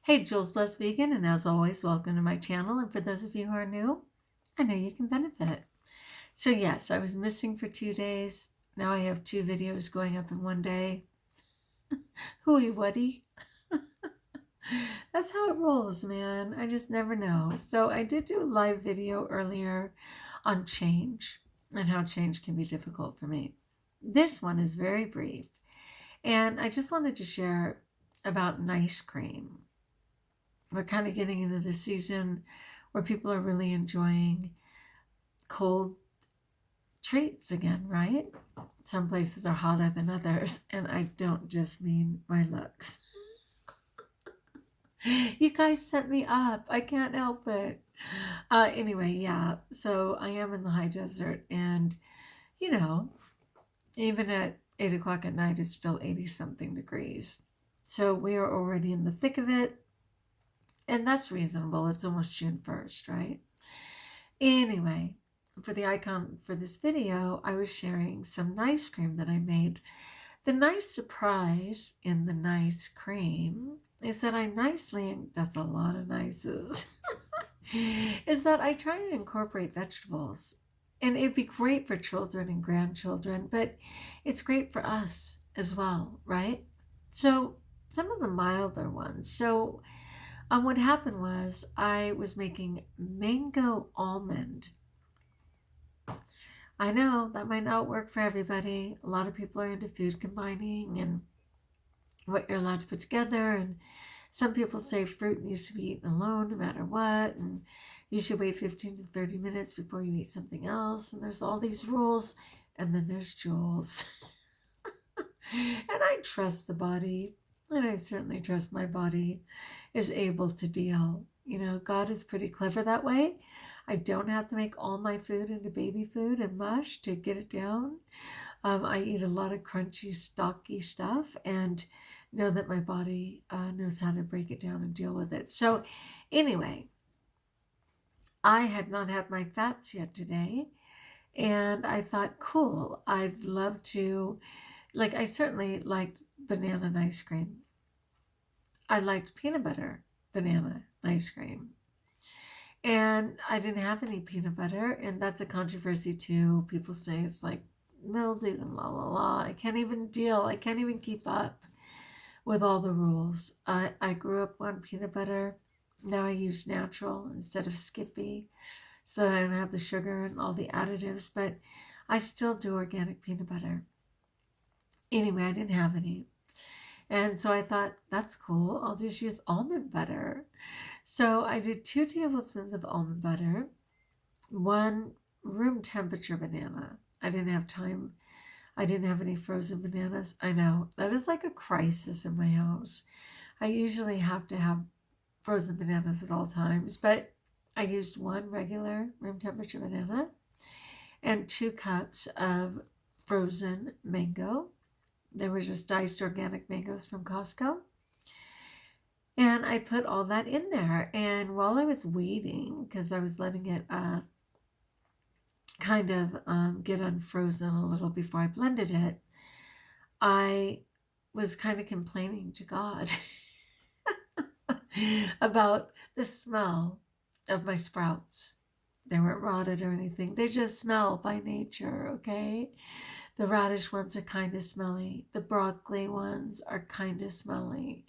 Hey, Jules Blessed Vegan, and as always, welcome to my channel. And for those of you who are new, I know you can benefit. So yes, I was missing for 2 days. Now I have 2 videos going up in one day. Hooey wuddy. That's how it rolls, man. I just never know. So I did do a live video earlier on change and how change can be difficult for me. This one is very brief. And I just wanted to share about nice cream. We're kind of getting into the season where people are really enjoying cold treats again, right? Some places are hotter than others, and I don't just mean my looks. You guys set me up. I can't help it. Anyway, yeah, so I am in the high desert, and you know, even at 8 o'clock at night, it's still 80-something degrees. So we are already in the thick of it. And that's reasonable. It's almost June 1st, right? Anyway, for the icon for this video, I was sharing some nice cream that I made. The nice surprise in the nice cream is that that's a lot of nices, is that I try to incorporate vegetables. And it'd be great for children and grandchildren, but it's great for us as well, right? So some of the milder ones. So what happened was I was making mango almond. I know that might not work for everybody. A lot of people are into food combining and what you're allowed to put together. And some people say fruit needs to be eaten alone no matter what. And you should wait 15 to 30 minutes before you eat something else. And there's all these rules. And then there's Jules. And I trust the body. And I certainly trust my body is able to deal. You know, God is pretty clever that way. I don't have to make all my food into baby food and mush to get it down. I eat a lot of crunchy, stocky stuff and know that my body knows how to break it down and deal with it. So anyway, I had not had my fats yet today. And I thought, cool, I'd love to, I certainly liked banana ice cream. I liked peanut butter banana ice cream. And I didn't have any peanut butter, and that's a controversy too. People say it's like mildew and la la la. I can't even keep up with all the rules. I grew up on peanut butter. Now I use natural instead of Skippy so that I don't have the sugar and all the additives, but I still do organic peanut butter. Anyway, I didn't have any. And so I thought, that's cool. I'll just use almond butter. So I did 2 tablespoons of almond butter, 1 room temperature banana. I didn't have time. I didn't have any frozen bananas. I know, that is like a crisis in my house. I usually have to have frozen bananas at all times, but I used 1 regular room temperature banana and 2 cups of frozen mango. They were just diced organic mangoes from Costco. And I put all that in there. And while I was waiting, because I was letting it kind of get unfrozen a little before I blended it, I was kind of complaining to God about the smell of my sprouts. They weren't rotted or anything. They just smell by nature, okay? The radish ones are kind of smelly. The broccoli ones are kind of smelly.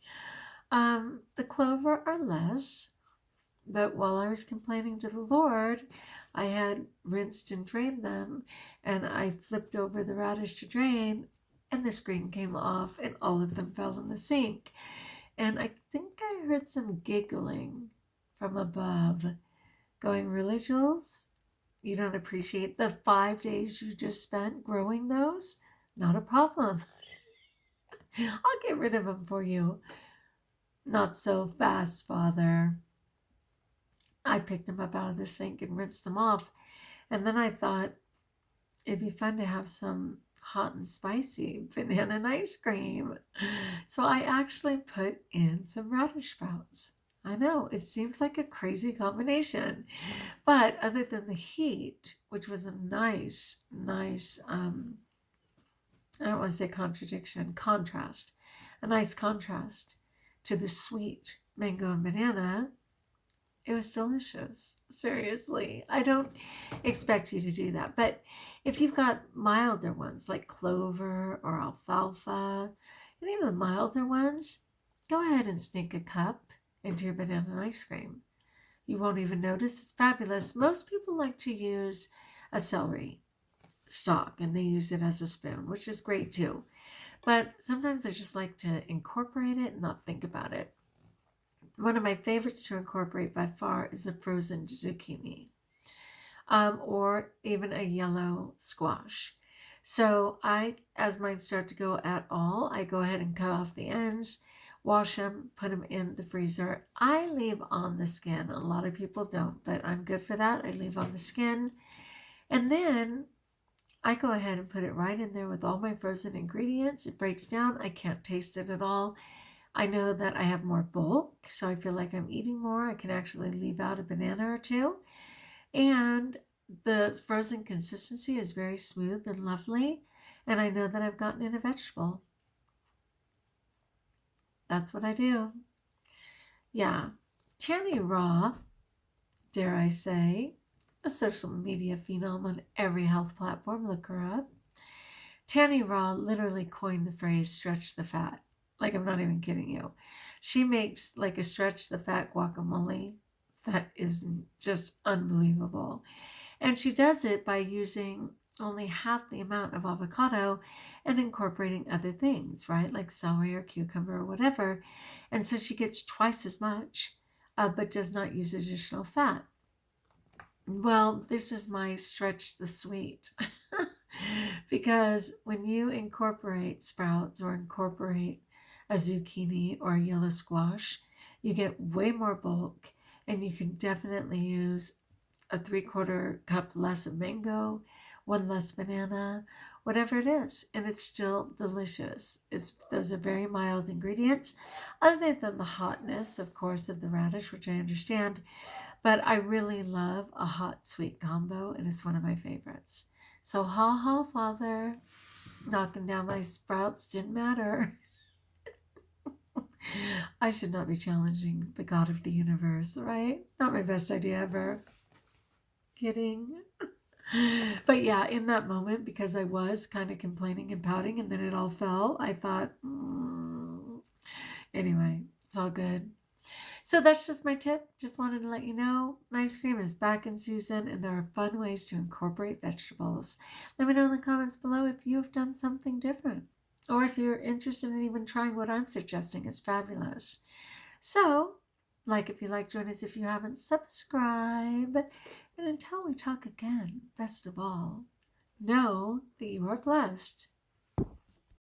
The clover are less. But while I was complaining to the Lord, I had rinsed and drained them. And I flipped over the radish to drain. And the screen came off. And all of them fell in the sink. And I think I heard some giggling from above. Going, really, Jules? You don't appreciate the 5 days you just spent growing those? Not a problem. I'll get rid of them for you. Not so fast, Father. I picked them up out of the sink and rinsed them off. And then I thought, it'd be fun to have some hot and spicy banana ice cream. So I actually put in some radish sprouts. I know, it seems like a crazy combination. But other than the heat, which was a nice, I don't want to say contrast, a nice contrast to the sweet mango and banana. It was delicious. Seriously. I don't expect you to do that. But if you've got milder ones like clover or alfalfa, and even the milder ones, go ahead and sneak a cup into your banana ice cream. You won't even notice. It's fabulous. Most people like to use a celery stalk and they use it as a spoon, which is great too. But sometimes I just like to incorporate it and not think about it. One of my favorites to incorporate by far is a frozen zucchini, or even a yellow squash. So as mine start to go at all, I go ahead and cut off the ends, wash them, put them in the freezer. I leave on the skin. A lot of people don't, but I'm good for that. I leave on the skin. And then I go ahead and put it right in there with all my frozen ingredients. It breaks down. I can't taste it at all. I know that I have more bulk, so I feel like I'm eating more. I can actually leave out a banana or two. And the frozen consistency is very smooth and lovely. And I know that I've gotten in a vegetable. That's what I do. Yeah. Tanny Raw, dare I say, a social media phenom on every health platform. Look her up. Tanny Raw literally coined the phrase stretch the fat. Like, I'm not even kidding you. She makes like a stretch the fat guacamole that is just unbelievable. And she does it by using only half the amount of avocado and incorporating other things, right? Like celery or cucumber or whatever. And so she gets twice as much, but does not use additional fat. Well, this is my stretch the sweet. Because when you incorporate sprouts or incorporate a zucchini or a yellow squash, you get way more bulk, and you can definitely use a 3/4 cup less of mango, 1 less banana, whatever it is, and it's still delicious. Those are very mild ingredients, other than the hotness, of course, of the radish, which I understand, but I really love a hot sweet combo, and it's one of my favorites. So ha ha, Father, knocking down my sprouts didn't matter. I should not be challenging the God of the universe, right? Not my best idea ever. Kidding. But yeah, in that moment, because I was kind of complaining and pouting and then it all fell, I thought, anyway, it's all good. So that's just my tip. Just wanted to let you know, ice cream is back in season and there are fun ways to incorporate vegetables. Let me know in the comments below if you have done something different, or if you're interested in even trying what I'm suggesting. It's fabulous. So, if you like, join us if you haven't, subscribe. And until we talk again, best of all, know that you are blessed